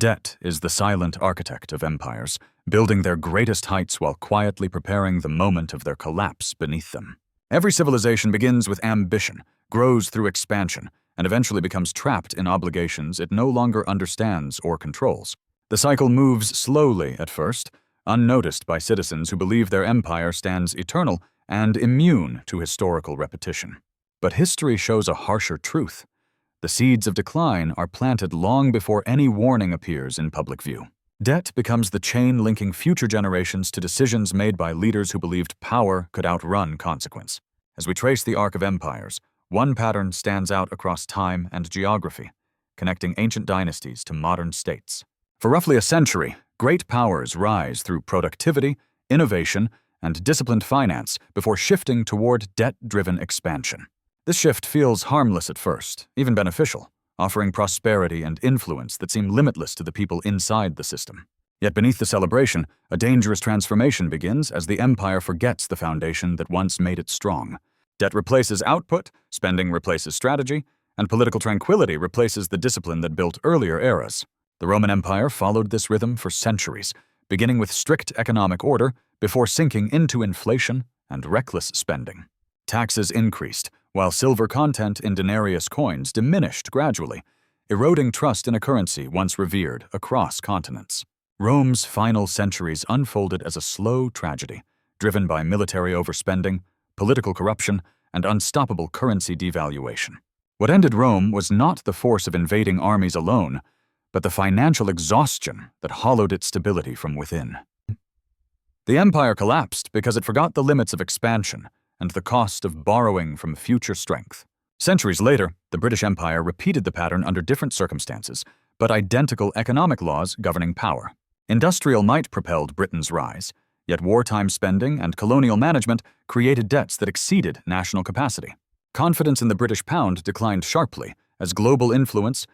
Debt is the silent architect of empires, building their greatest heights while quietly preparing the moment of their collapse beneath them. Every civilization begins with ambition, grows through expansion, and eventually becomes trapped in obligations it no longer understands or controls. The cycle moves slowly at first, unnoticed by citizens who believe their empire stands eternal and immune to historical repetition. But history shows a harsher truth. The seeds of decline are planted long before any warning appears in public view. Debt becomes the chain linking future generations to decisions made by leaders who believed power could outrun consequence. As we trace the arc of empires, one pattern stands out across time and geography, connecting ancient dynasties to modern states. For roughly a century, great powers rise through productivity, innovation, and disciplined finance before shifting toward debt-driven expansion. This shift feels harmless at first, even beneficial, offering prosperity and influence that seem limitless to the people inside the system. Yet beneath the celebration, a dangerous transformation begins as the empire forgets the foundation that once made it strong. Debt replaces output, spending replaces strategy, and political tranquility replaces the discipline that built earlier eras. The Roman Empire followed this rhythm for centuries, beginning with strict economic order before sinking into inflation and reckless spending. Taxes increased, while silver content in denarius coins diminished gradually, eroding trust in a currency once revered across continents. Rome's final centuries unfolded as a slow tragedy, driven by military overspending, political corruption, and unstoppable currency devaluation. What ended Rome was not the force of invading armies alone, but the financial exhaustion that hollowed its stability from within. The empire collapsed because it forgot the limits of expansion and the cost of borrowing from future strength. Centuries later, the British Empire repeated the pattern under different circumstances, but identical economic laws governing power. Industrial might propelled Britain's rise, yet wartime spending and colonial management created debts that exceeded national capacity. Confidence in the British pound declined sharply as global influence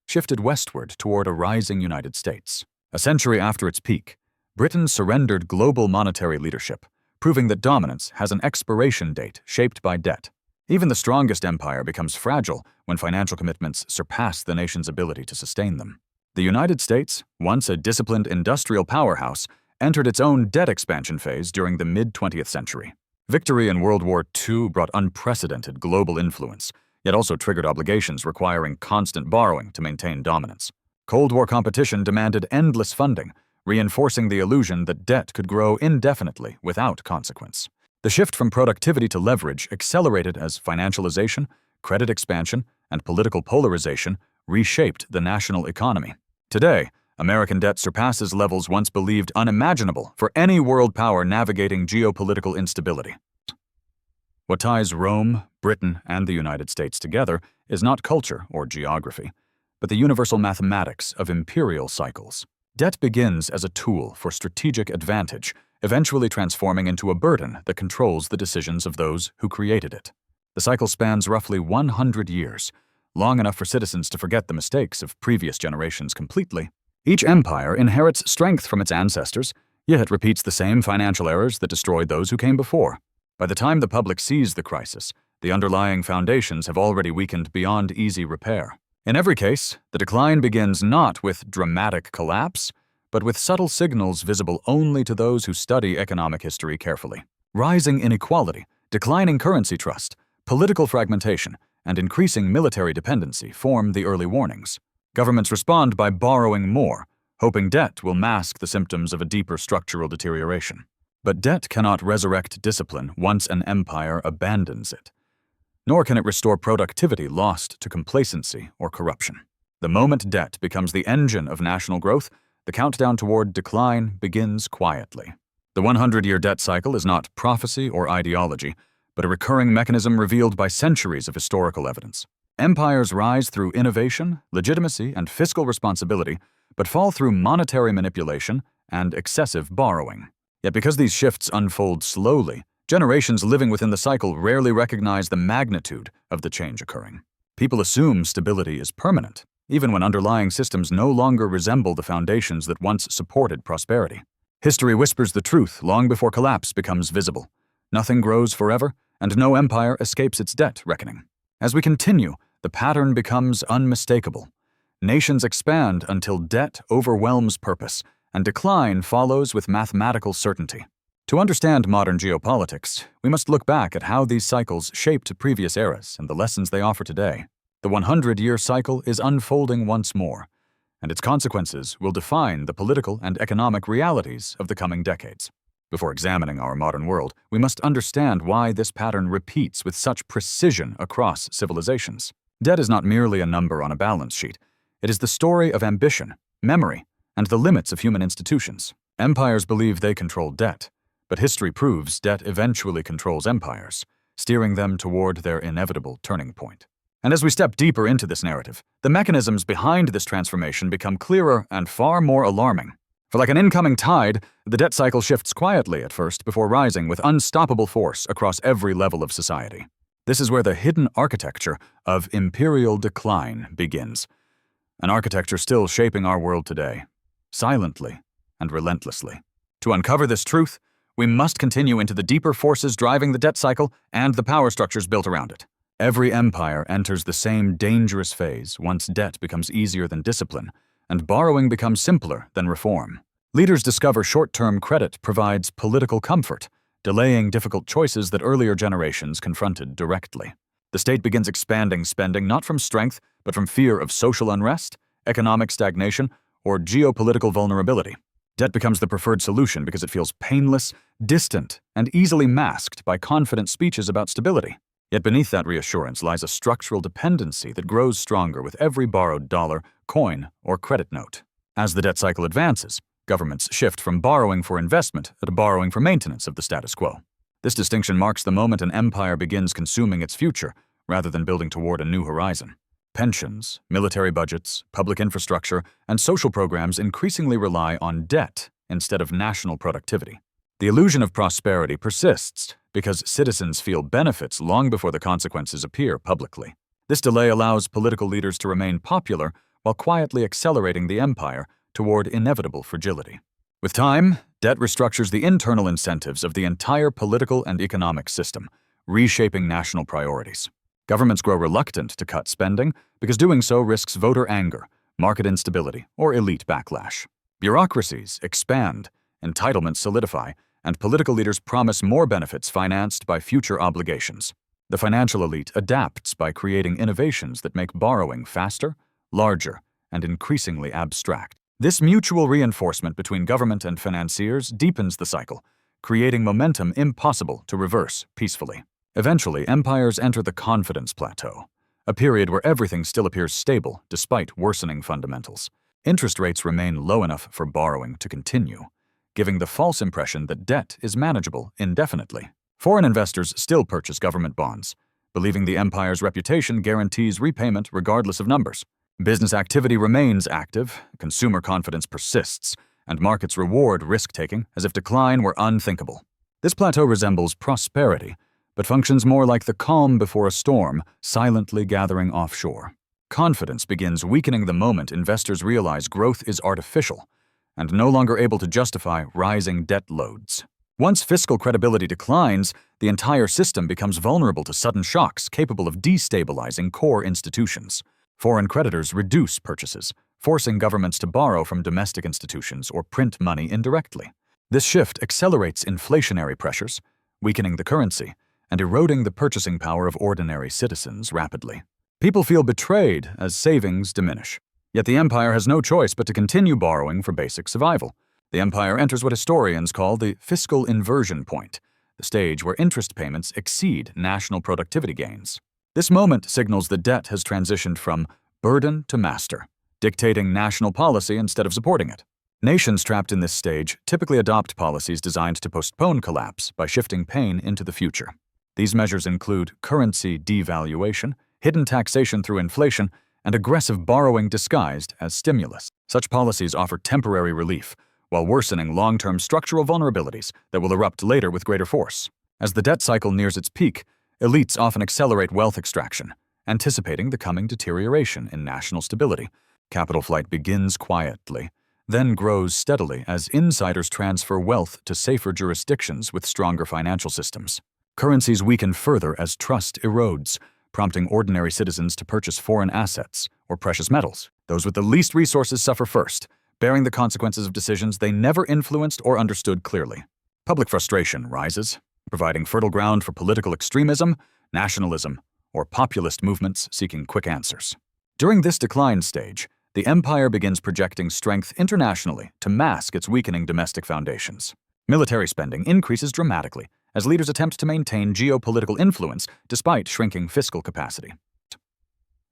shifted westward toward a rising United States. A century after its peak, Britain surrendered global monetary leadership, proving that dominance has an expiration date shaped by debt. Even the strongest empire becomes fragile when financial commitments surpass the nation's ability to sustain them. The United States, once a disciplined industrial powerhouse, entered its own debt expansion phase during the mid-20th century. Victory in World War II brought unprecedented global influence, yet also triggered obligations requiring constant borrowing to maintain dominance. Cold War competition demanded endless funding, reinforcing the illusion that debt could grow indefinitely without consequence. The shift from productivity to leverage accelerated as financialization, credit expansion, and political polarization reshaped the national economy. Today, American debt surpasses levels once believed unimaginable for any world power navigating geopolitical instability. What ties Rome, Britain, and the United States together is not culture or geography, but the universal mathematics of imperial cycles. Debt begins as a tool for strategic advantage, eventually transforming into a burden that controls the decisions of those who created it. The cycle spans roughly 100 years, long enough for citizens to forget the mistakes of previous generations completely. Each empire inherits strength from its ancestors, yet repeats the same financial errors that destroyed those who came before. By the time the public sees the crisis, the underlying foundations have already weakened beyond easy repair. In every case, the decline begins not with dramatic collapse, but with subtle signals visible only to those who study economic history carefully. Rising inequality, declining currency trust, political fragmentation, and increasing military dependency form the early warnings. Governments respond by borrowing more, hoping debt will mask the symptoms of a deeper structural deterioration. But debt cannot resurrect discipline once an empire abandons it. Nor can it restore productivity lost to complacency or corruption. The moment debt becomes the engine of national growth, the countdown toward decline begins quietly. The 100-year debt cycle is not prophecy or ideology, but a recurring mechanism revealed by centuries of historical evidence. Empires rise through innovation, legitimacy, and fiscal responsibility, but fall through monetary manipulation and excessive borrowing. Yet because these shifts unfold slowly, generations living within the cycle rarely recognize the magnitude of the change occurring. People assume stability is permanent, even when underlying systems no longer resemble the foundations that once supported prosperity. History whispers the truth long before collapse becomes visible. Nothing grows forever, and no empire escapes its debt reckoning. As we continue, the pattern becomes unmistakable. Nations expand until debt overwhelms purpose, and decline follows with mathematical certainty. To understand modern geopolitics, we must look back at how these cycles shaped previous eras and the lessons they offer today. The 100-year cycle is unfolding once more, and its consequences will define the political and economic realities of the coming decades. Before examining our modern world, we must understand why this pattern repeats with such precision across civilizations. Debt is not merely a number on a balance sheet. It is the story of ambition, memory, and the limits of human institutions. Empires believe they control debt, but history proves debt eventually controls empires, steering them toward their inevitable turning point. And as we step deeper into this narrative, the mechanisms behind this transformation become clearer and far more alarming. For like an incoming tide, the debt cycle shifts quietly at first before rising with unstoppable force across every level of society. This is where the hidden architecture of imperial decline begins, an architecture still shaping our world today, silently and relentlessly. To uncover this truth, we must continue into the deeper forces driving the debt cycle and the power structures built around it. Every empire enters the same dangerous phase once debt becomes easier than discipline, and borrowing becomes simpler than reform. Leaders discover short-term credit provides political comfort, delaying difficult choices that earlier generations confronted directly. The state begins expanding spending not from strength, but from fear of social unrest, economic stagnation, or geopolitical vulnerability. Debt becomes the preferred solution because it feels painless, distant, and easily masked by confident speeches about stability. Yet beneath that reassurance lies a structural dependency that grows stronger with every borrowed dollar, coin, or credit note. As the debt cycle advances, governments shift from borrowing for investment to borrowing for maintenance of the status quo. This distinction marks the moment an empire begins consuming its future rather than building toward a new horizon. Pensions, military budgets, public infrastructure, and social programs increasingly rely on debt instead of national productivity. The illusion of prosperity persists because citizens feel benefits long before the consequences appear publicly. This delay allows political leaders to remain popular while quietly accelerating the empire toward inevitable fragility. With time, debt restructures the internal incentives of the entire political and economic system, reshaping national priorities. Governments grow reluctant to cut spending because doing so risks voter anger, market instability, or elite backlash. Bureaucracies expand, entitlements solidify, and political leaders promise more benefits financed by future obligations. The financial elite adapts by creating innovations that make borrowing faster, larger, and increasingly abstract. This mutual reinforcement between government and financiers deepens the cycle, creating momentum impossible to reverse peacefully. Eventually, empires enter the confidence plateau, a period where everything still appears stable despite worsening fundamentals. Interest rates remain low enough for borrowing to continue, giving the false impression that debt is manageable indefinitely. Foreign investors still purchase government bonds, believing the empire's reputation guarantees repayment regardless of numbers. Business activity remains active, consumer confidence persists, and markets reward risk-taking as if decline were unthinkable. This plateau resembles prosperity, but functions more like the calm before a storm, silently gathering offshore. Confidence begins weakening the moment investors realize growth is artificial and no longer able to justify rising debt loads. Once fiscal credibility declines, the entire system becomes vulnerable to sudden shocks capable of destabilizing core institutions. Foreign creditors reduce purchases, forcing governments to borrow from domestic institutions or print money indirectly. This shift accelerates inflationary pressures, weakening the currency, and eroding the purchasing power of ordinary citizens rapidly. People feel betrayed as savings diminish. Yet the empire has no choice but to continue borrowing for basic survival. The empire enters what historians call the fiscal inversion point, the stage where interest payments exceed national productivity gains. This moment signals that debt has transitioned from burden to master, dictating national policy instead of supporting it. Nations trapped in this stage typically adopt policies designed to postpone collapse by shifting pain into the future. These measures include currency devaluation, hidden taxation through inflation, and aggressive borrowing disguised as stimulus. Such policies offer temporary relief, while worsening long-term structural vulnerabilities that will erupt later with greater force. As the debt cycle nears its peak, elites often accelerate wealth extraction, anticipating the coming deterioration in national stability. Capital flight begins quietly, then grows steadily as insiders transfer wealth to safer jurisdictions with stronger financial systems. Currencies weaken further as trust erodes, prompting ordinary citizens to purchase foreign assets or precious metals. Those with the least resources suffer first, bearing the consequences of decisions they never influenced or understood clearly. Public frustration rises, providing fertile ground for political extremism, nationalism, or populist movements seeking quick answers. During this decline stage, the empire begins projecting strength internationally to mask its weakening domestic foundations. Military spending increases dramatically as leaders attempt to maintain geopolitical influence despite shrinking fiscal capacity.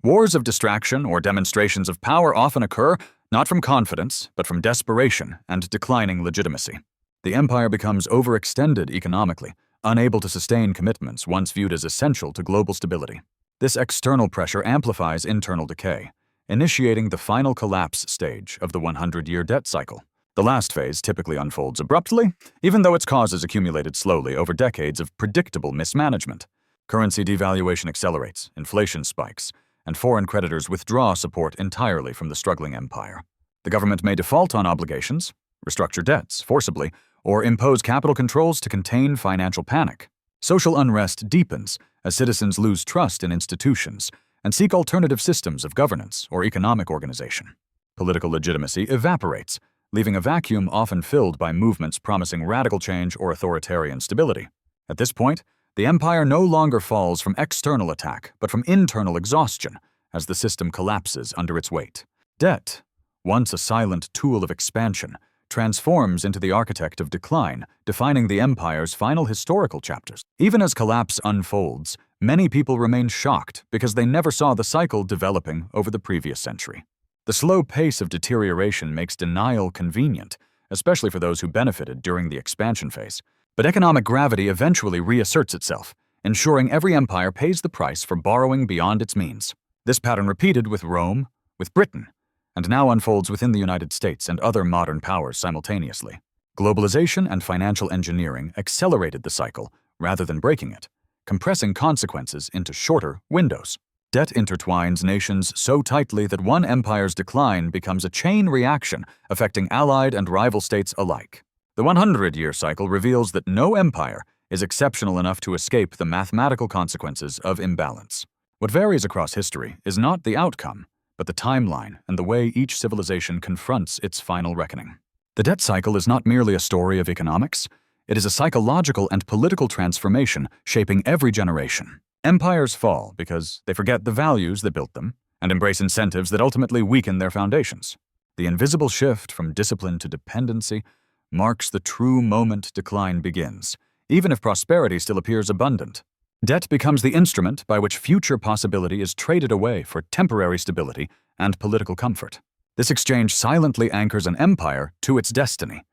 Wars of distraction or demonstrations of power often occur not from confidence, but from desperation and declining legitimacy. The empire becomes overextended economically, unable to sustain commitments once viewed as essential to global stability. This external pressure amplifies internal decay, initiating the final collapse stage of the 100-year debt cycle. The last phase typically unfolds abruptly, even though its causes accumulated slowly over decades of predictable mismanagement. Currency devaluation accelerates, inflation spikes, and foreign creditors withdraw support entirely from the struggling empire. The government may default on obligations, restructure debts forcibly, or impose capital controls to contain financial panic. Social unrest deepens as citizens lose trust in institutions and seek alternative systems of governance or economic organization. Political legitimacy evaporates, leaving a vacuum often filled by movements promising radical change or authoritarian stability. At this point, the empire no longer falls from external attack, but from internal exhaustion as the system collapses under its weight. Debt, once a silent tool of expansion, transforms into the architect of decline, defining the empire's final historical chapters. Even as collapse unfolds, many people remain shocked because they never saw the cycle developing over the previous century. The slow pace of deterioration makes denial convenient, especially for those who benefited during the expansion phase. But economic gravity eventually reasserts itself, ensuring every empire pays the price for borrowing beyond its means. This pattern repeated with Rome, with Britain, and now unfolds within the United States and other modern powers simultaneously. Globalization and financial engineering accelerated the cycle rather than breaking it, compressing consequences into shorter windows. Debt intertwines nations so tightly that one empire's decline becomes a chain reaction affecting allied and rival states alike. The 100-year cycle reveals that no empire is exceptional enough to escape the mathematical consequences of imbalance. What varies across history is not the outcome, but the timeline and the way each civilization confronts its final reckoning. The debt cycle is not merely a story of economics, it is a psychological and political transformation shaping every generation. Empires fall because they forget the values that built them and embrace incentives that ultimately weaken their foundations. The invisible shift from discipline to dependency marks the true moment decline begins, even if prosperity still appears abundant. Debt becomes the instrument by which future possibility is traded away for temporary stability and political comfort. This exchange silently anchors an empire to its destiny,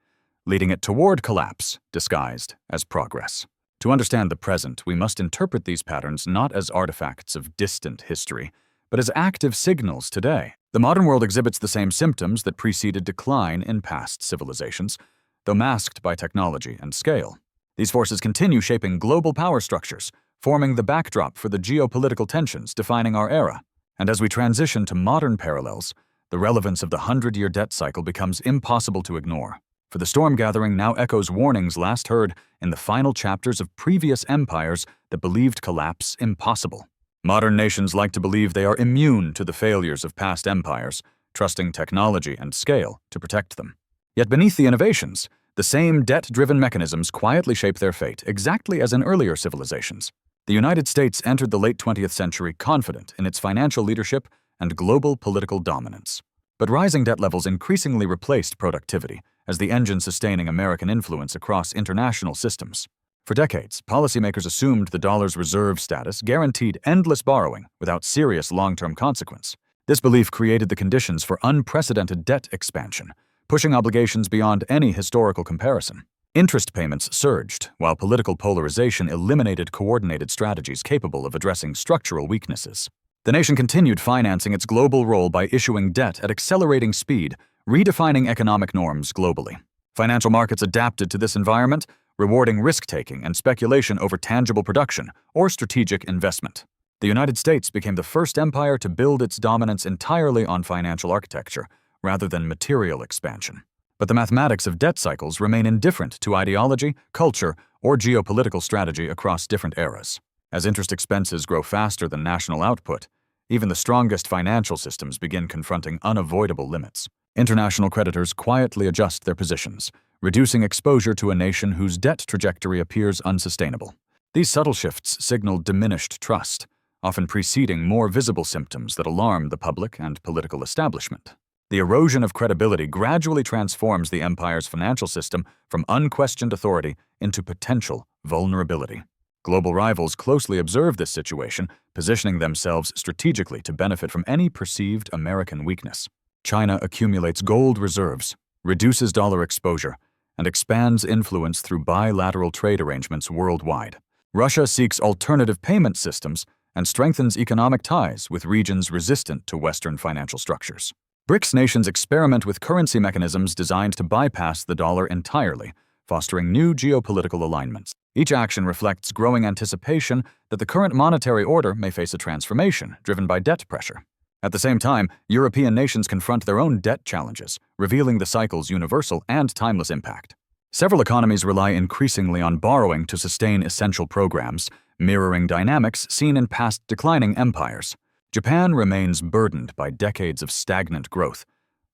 leading it toward collapse, disguised as progress. To understand the present, we must interpret these patterns not as artifacts of distant history, but as active signals today. The modern world exhibits the same symptoms that preceded decline in past civilizations, though masked by technology and scale. These forces continue shaping global power structures, forming the backdrop for the geopolitical tensions defining our era. And as we transition to modern parallels, the relevance of the 100-year debt cycle becomes impossible to ignore. For the storm gathering now echoes warnings last heard in the final chapters of previous empires that believed collapse impossible. Modern nations like to believe they are immune to the failures of past empires, trusting technology and scale to protect them. Yet beneath the innovations, the same debt-driven mechanisms quietly shape their fate, exactly as in earlier civilizations. The United States entered the late 20th century confident in its financial leadership and global political dominance. But rising debt levels increasingly replaced productivity as the engine sustaining American influence across international systems. For decades, policymakers assumed the dollar's reserve status guaranteed endless borrowing without serious long-term consequence. This belief created the conditions for unprecedented debt expansion, pushing obligations beyond any historical comparison. Interest payments surged, while political polarization eliminated coordinated strategies capable of addressing structural weaknesses. The nation continued financing its global role by issuing debt at accelerating speed, redefining economic norms globally. Financial markets adapted to this environment, rewarding risk-taking and speculation over tangible production or strategic investment. The United States became the first empire to build its dominance entirely on financial architecture, rather than material expansion. But the mathematics of debt cycles remain indifferent to ideology, culture, or geopolitical strategy across different eras. As interest expenses grow faster than national output, Even the strongest financial systems begin confronting unavoidable limits. International creditors quietly adjust their positions, reducing exposure to a nation whose debt trajectory appears unsustainable. These subtle shifts signal diminished trust, often preceding more visible symptoms that alarm the public and political establishment. The erosion of credibility gradually transforms the empire's financial system from unquestioned authority into potential vulnerability. Global rivals closely observe this situation, positioning themselves strategically to benefit from any perceived American weakness. China accumulates gold reserves, reduces dollar exposure, and expands influence through bilateral trade arrangements worldwide. Russia seeks alternative payment systems and strengthens economic ties with regions resistant to Western financial structures. BRICS nations experiment with currency mechanisms designed to bypass the dollar entirely, fostering new geopolitical alignments. Each action reflects growing anticipation that the current monetary order may face a transformation driven by debt pressure. At the same time, European nations confront their own debt challenges, revealing the cycle's universal and timeless impact. Several economies rely increasingly on borrowing to sustain essential programs, mirroring dynamics seen in past declining empires. Japan remains burdened by decades of stagnant growth,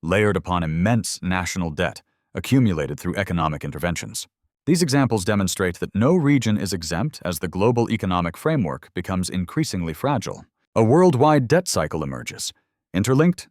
layered upon immense national debt accumulated through economic interventions. These examples demonstrate that no region is exempt as the global economic framework becomes increasingly fragile. A worldwide debt cycle emerges, interlinked,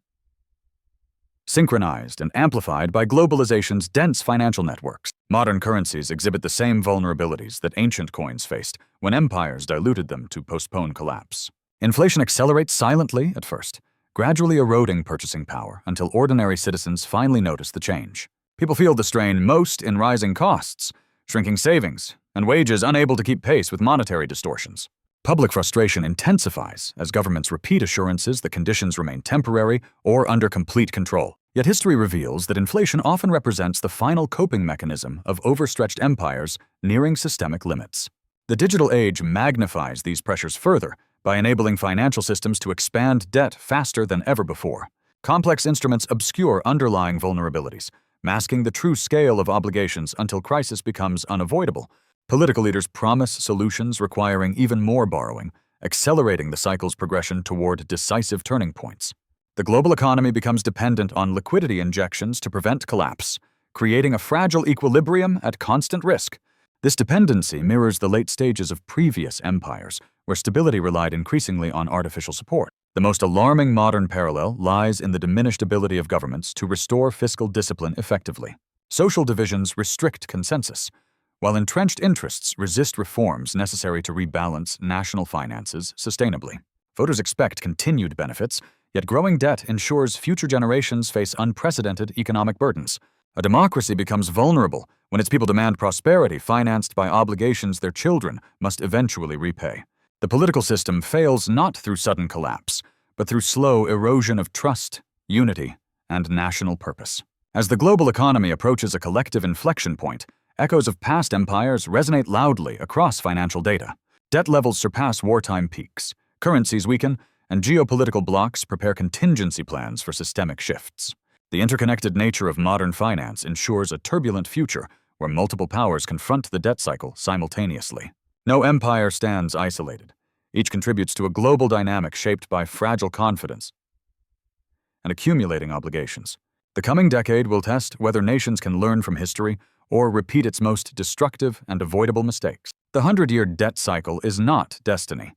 synchronized, and amplified by globalization's dense financial networks. Modern currencies exhibit the same vulnerabilities that ancient coins faced when empires diluted them to postpone collapse. Inflation accelerates silently at first, gradually eroding purchasing power until ordinary citizens finally notice the change. People feel the strain most in rising costs, shrinking savings, and wages unable to keep pace with monetary distortions. Public frustration intensifies as governments repeat assurances that conditions remain temporary or under complete control. Yet history reveals that inflation often represents the final coping mechanism of overstretched empires nearing systemic limits. The digital age magnifies these pressures further by enabling financial systems to expand debt faster than ever before. Complex instruments obscure underlying vulnerabilities, masking the true scale of obligations until crisis becomes unavoidable. Political leaders promise solutions requiring even more borrowing, accelerating the cycle's progression toward decisive turning points. The global economy becomes dependent on liquidity injections to prevent collapse, creating a fragile equilibrium at constant risk. This dependency mirrors the late stages of previous empires, where stability relied increasingly on artificial support. The most alarming modern parallel lies in the diminished ability of governments to restore fiscal discipline effectively. Social divisions restrict consensus, while entrenched interests resist reforms necessary to rebalance national finances sustainably. Voters expect continued benefits, yet growing debt ensures future generations face unprecedented economic burdens. A democracy becomes vulnerable when its people demand prosperity financed by obligations their children must eventually repay. The political system fails not through sudden collapse, but through slow erosion of trust, unity, and national purpose. As the global economy approaches a collective inflection point, echoes of past empires resonate loudly across financial data. Debt levels surpass wartime peaks, currencies weaken, and geopolitical blocs prepare contingency plans for systemic shifts. The interconnected nature of modern finance ensures a turbulent future where multiple powers confront the debt cycle simultaneously. No empire stands isolated. Each contributes to a global dynamic shaped by fragile confidence and accumulating obligations. The coming decade will test whether nations can learn from history or repeat its most destructive and avoidable mistakes. The 100-year debt cycle is not destiny,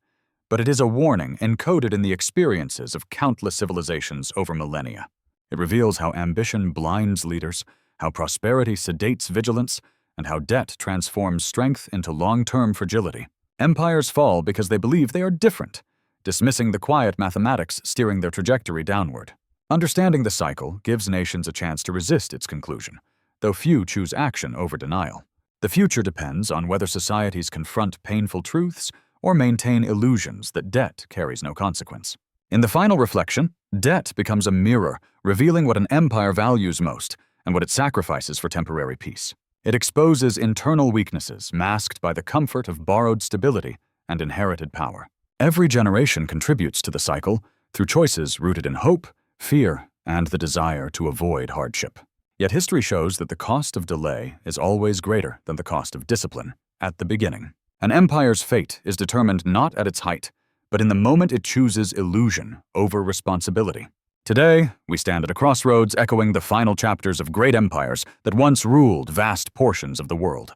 but it is a warning encoded in the experiences of countless civilizations over millennia. It reveals how ambition blinds leaders, how prosperity sedates vigilance, and how debt transforms strength into long-term fragility. Empires fall because they believe they are different, dismissing the quiet mathematics steering their trajectory downward. Understanding the cycle gives nations a chance to resist its conclusion, though few choose action over denial. The future depends on whether societies confront painful truths or maintain illusions that debt carries no consequence. In the final reflection, debt becomes a mirror, revealing what an empire values most and what it sacrifices for temporary peace. It exposes internal weaknesses masked by the comfort of borrowed stability and inherited power. Every generation contributes to the cycle through choices rooted in hope, fear, and the desire to avoid hardship. Yet history shows that the cost of delay is always greater than the cost of discipline at the beginning. An empire's fate is determined not at its height, but in the moment it chooses illusion over responsibility. Today, we stand at a crossroads echoing the final chapters of great empires that once ruled vast portions of the world.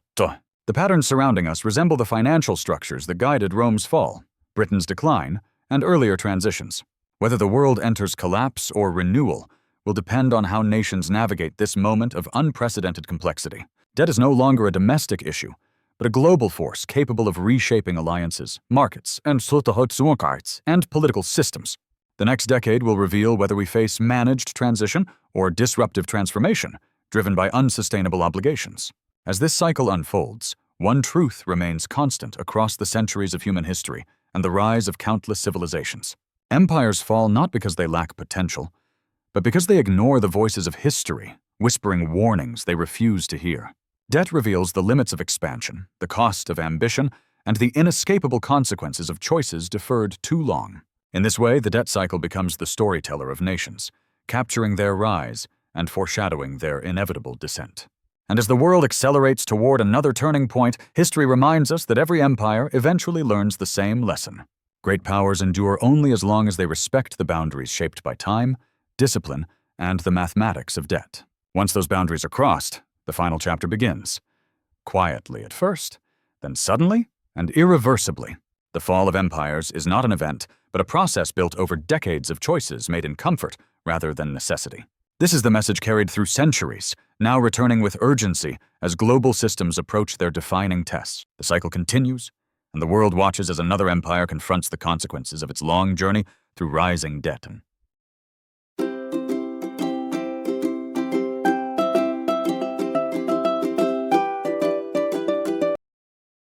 The patterns surrounding us resemble the financial structures that guided Rome's fall, Britain's decline, and earlier transitions. Whether the world enters collapse or renewal will depend on how nations navigate this moment of unprecedented complexity. Debt is no longer a domestic issue, but a global force capable of reshaping alliances, markets, and political systems. The next decade will reveal whether we face managed transition or disruptive transformation, driven by unsustainable obligations. As this cycle unfolds, one truth remains constant across the centuries of human history and the rise of countless civilizations. Empires fall not because they lack potential, but because they ignore the voices of history, whispering warnings they refuse to hear. Debt reveals the limits of expansion, the cost of ambition, and the inescapable consequences of choices deferred too long. In this way, the debt cycle becomes the storyteller of nations, capturing their rise and foreshadowing their inevitable descent. And as the world accelerates toward another turning point, history reminds us that every empire eventually learns the same lesson. Great powers endure only as long as they respect the boundaries shaped by time, discipline, and the mathematics of debt. Once those boundaries are crossed, the final chapter begins. Quietly at first, then suddenly and irreversibly. The fall of empires is not an event, but a process built over decades of choices made in comfort rather than necessity. This is the message carried through centuries, now returning with urgency as global systems approach their defining tests. The cycle continues, and the world watches as another empire confronts the consequences of its long journey through rising debt and